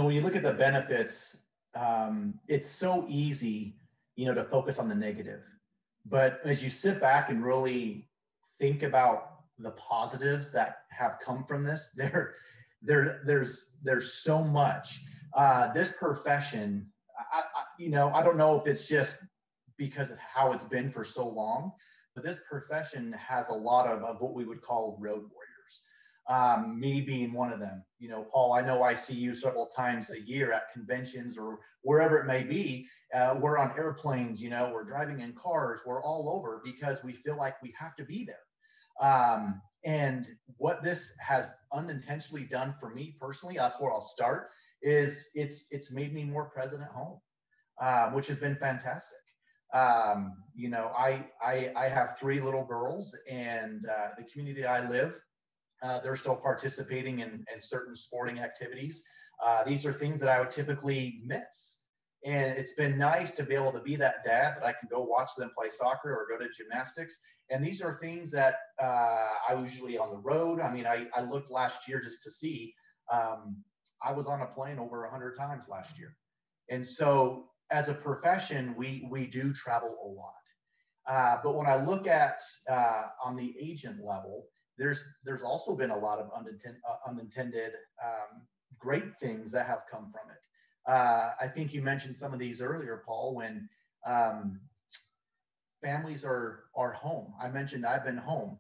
when you look at the benefits, it's so easy, to focus on the negative. But as you sit back and really think about the positives that have come from this, there's so much. This profession, I don't know if it's just because of how it's been for so long, but this profession has a lot of what we would call road warriors. Me being one of them. Paul, I know I see you several times a year at conventions or wherever it may be. We're on airplanes, we're driving in cars, we're all over because we feel like we have to be there. And what this has unintentionally done for me personally, that's where I'll start, is it's made me more present at home, which has been fantastic. I have 3 little girls, and the community I live, they're still participating in certain sporting activities. These are things that I would typically miss. And it's been nice to be able to be that dad that I can go watch them play soccer or go to gymnastics. And these are things that I was usually on the road. I mean, I looked last year just to see. I was on a plane over 100 times last year. And so as a profession, we do travel a lot. But when I look at on the agent level, there's also been a lot of unintended great things that have come from it. I think you mentioned some of these earlier, Paul, when families are home. I mentioned I've been home.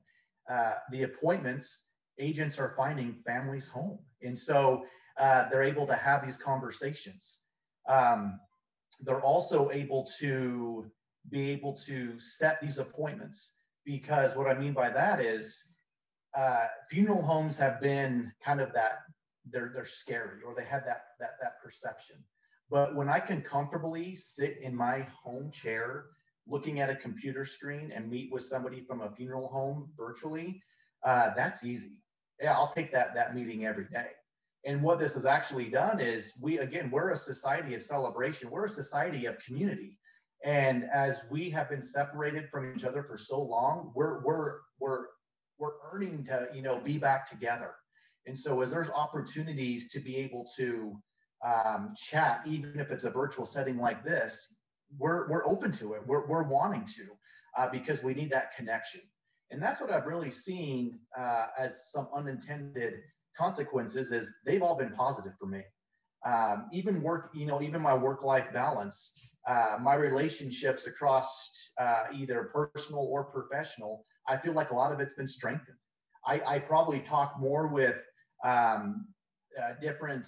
The appointments, agents are finding families home. And so they're able to have these conversations. They're also able to set these appointments, because what I mean by that is funeral homes have been kind of that, they're scary, or they have that perception. But when I can comfortably sit in my home chair looking at a computer screen and meet with somebody from a funeral home virtually, that's easy. Yeah, I'll take that meeting every day. And what this has actually done is we're a society of celebration. We're a society of community. And as we have been separated from each other for so long, we're earning to, be back together. And so as there's opportunities to be able to chat, even if it's a virtual setting like this, we're open to it. We're wanting to, because we need that connection. And that's what I've really seen as some unintended consequences, is they've all been positive for me. Even my work-life balance, my relationships across either personal or professional, I feel like a lot of it's been strengthened. I probably talk more with different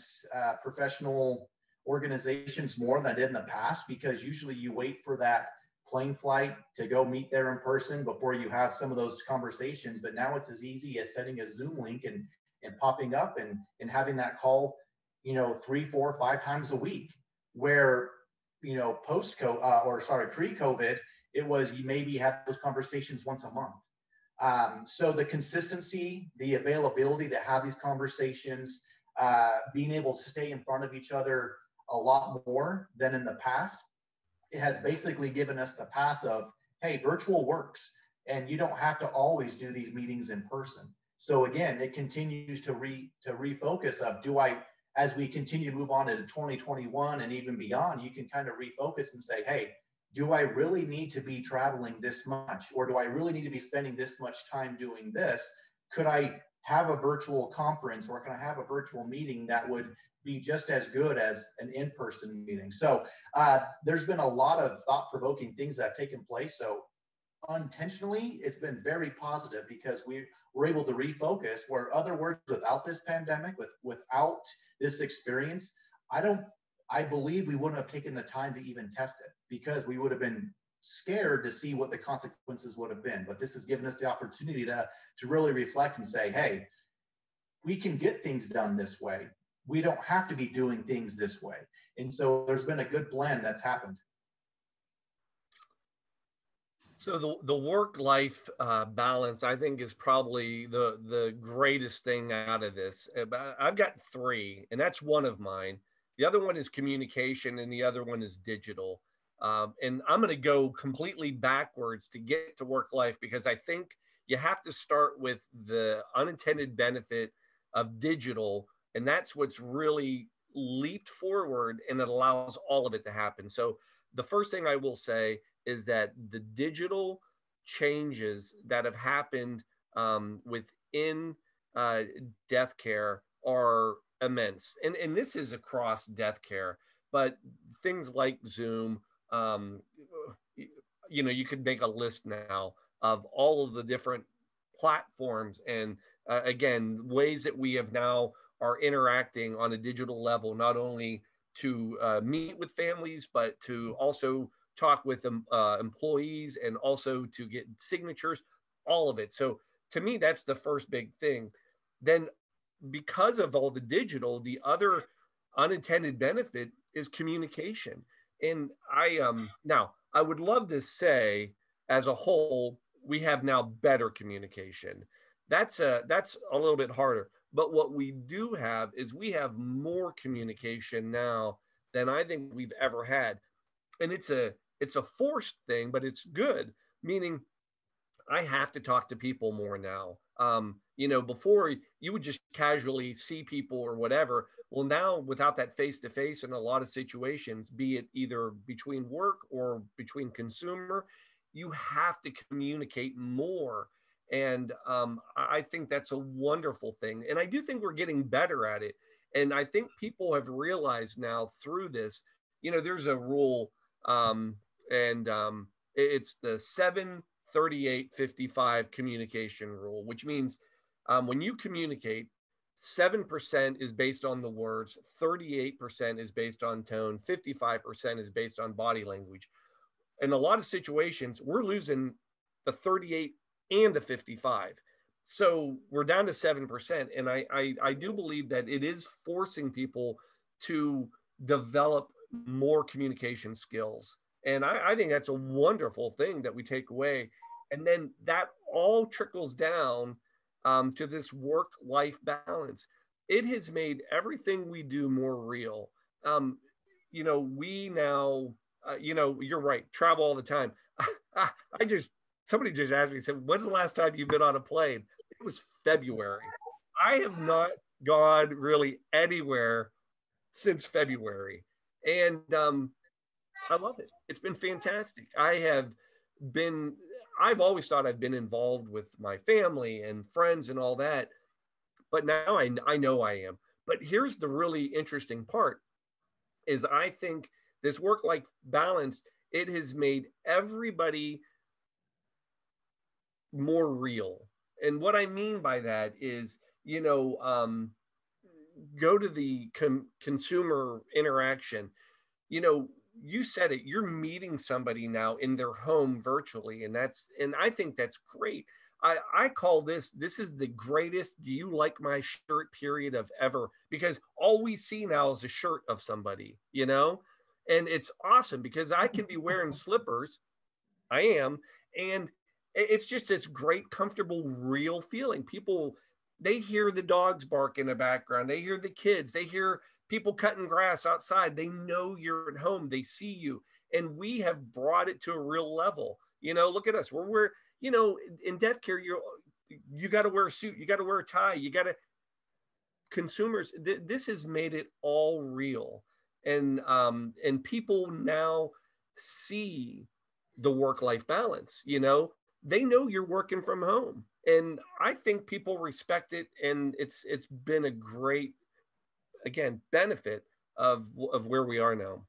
professional organizations more than I did in the past, because usually you wait for that plane flight to go meet there in person before you have some of those conversations. But now it's as easy as setting a Zoom link and popping up and having that call, 3, 4, 5 times a week, where, pre-COVID, it was, you maybe had those conversations once a month. So the consistency, the availability to have these conversations, being able to stay in front of each other a lot more than in the past, it has basically given us the pass of, hey, virtual works, and you don't have to always do these meetings in person. So again, it continues to refocus of, as we continue to move on into 2021 and even beyond, you can kind of refocus and say, hey, do I really need to be traveling this much? Or do I really need to be spending this much time doing this? Could I have a virtual conference, or can I have a virtual meeting that would be just as good as an in-person meeting? So there's been a lot of thought-provoking things that have taken place. So unintentionally, it's been very positive, because we're able to refocus, where other words, without this pandemic, without this experience, I believe we wouldn't have taken the time to even test it, because we would have been scared to see what the consequences would have been. But this has given us the opportunity to really reflect and say, hey, we can get things done this way. We don't have to be doing things this way. And so there's been a good blend that's happened. So the work-life balance, I think, is probably the greatest thing out of this. I've got 3, and that's one of mine. The other one is communication, and the other one is digital. And I'm going to go completely backwards to get to work-life, because I think you have to start with the unintended benefit of digital, and that's what's really leaped forward, and it allows all of it to happen. So the first thing I will say is that the digital changes that have happened within uh, death care are immense. And this is across death care, but things like Zoom, um, you could make a list now of all of the different platforms and again, ways that we have now are interacting on a digital level, not only to meet with families, but to also talk with employees and also to get signatures, all of it. So to me, that's the first big thing. Then, because of all the digital, the other unintended benefit is communication. And now I would love to say, as a whole, we have now better communication. That's a little bit harder. But what we do have is we have more communication now than I think we've ever had. And it's a forced thing, but it's good. Meaning I have to talk to people more now. Before you would just casually see people or whatever. Well, now without that face to face in a lot of situations, be it either between work or between consumer, you have to communicate more. And I think that's a wonderful thing. And I do think we're getting better at it. And I think people have realized now through this, there's a rule, and it's the 7-38-55 communication rule, which means when you communicate, 7% is based on the words, 38% is based on tone, 55% is based on body language. In a lot of situations, we're losing the 38 and the 55. So we're down to 7%. And I do believe that it is forcing people to develop more communication skills. And I think that's a wonderful thing that we take away. And then that all trickles down to this work-life balance. It has made everything we do more real. We now, you're right, travel all the time. Somebody just asked me, said, when's the last time you've been on a plane? It was February. I have not gone really anywhere since February. And I love it. It's been fantastic. I've always thought I've been involved with my family and friends and all that, but now I know I am. But here's the really interesting part is I think this work-life balance, it has made everybody more real. And what I mean by that is, go to the consumer interaction. You said it, you're meeting somebody now in their home virtually. And I think that's great. I call this is the greatest do you like my shirt period of ever, because all we see now is a shirt of somebody, and it's awesome because I can be wearing slippers. I am. And it's just this great, comfortable, real feeling. People, they hear the dogs bark in the background. They hear the kids. They hear people cutting grass outside. They know you're at home. They see you. And we have brought it to a real level. Look at us. We're in death care, you got to wear a suit. You got to wear a tie. You got to, consumers, this has made it all real. And people now see the work-life balance, they know you're working from home. And I think people respect it. And it's been a great, again, benefit of where we are now.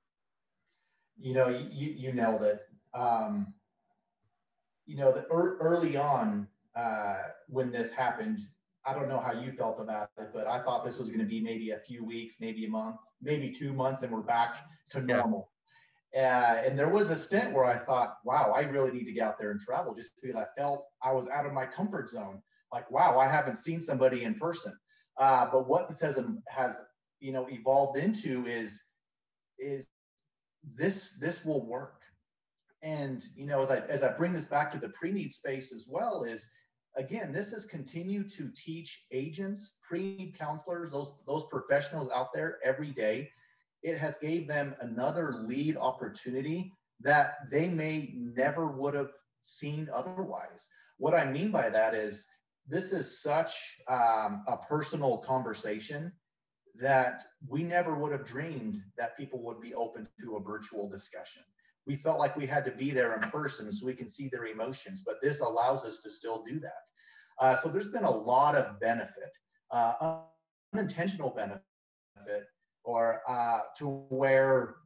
You nailed it. Early on, when this happened, I don't know how you felt about it, but I thought this was going to be maybe a few weeks, maybe a month, maybe 2 months, and we're back to normal. And there was a stint where I thought, wow, I really need to get out there and travel, just because I felt I was out of my comfort zone. Like, wow, I haven't seen somebody in person. But what this has evolved into is this will work. And as I bring this back to the pre-need space as well, is again, this has continued to teach agents, pre-need counselors, those professionals out there every day. It has gave them another lead opportunity that they may never would have seen otherwise. What I mean by that is this is such a personal conversation that we never would have dreamed that people would be open to a virtual discussion. We felt like we had to be there in person so we can see their emotions, but this allows us to still do that. So there's been a lot of benefit, unintentional benefit, or to where,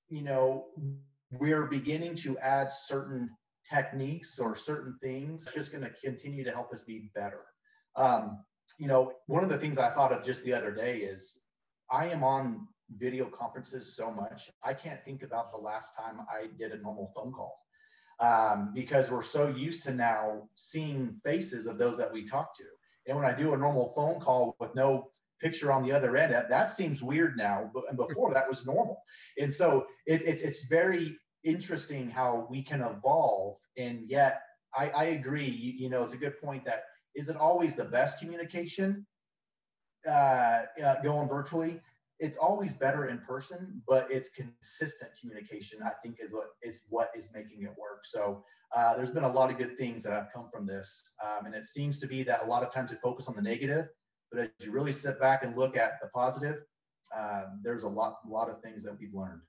you know, we're beginning to add certain techniques or certain things just going to continue to help us be better. You know, one of the things I thought of just the other day is I am on video conferences so much. I can't think about the last time I did a normal phone call, because we're so used to now seeing faces of those that we talk to. And when I do a normal phone call with no picture on the other end, that seems weird now, and before that was normal. And so it's very interesting how we can evolve. And yet I agree, you know, it's a good point that is it always the best communication going virtually? It's always better in person, but it's consistent communication, I think, is what is making it work. So there's been a lot of good things that have come from this. And it seems to be that a lot of times we focus on the negative, but as you really sit back and look at the positive, there's a lot of things that we've learned.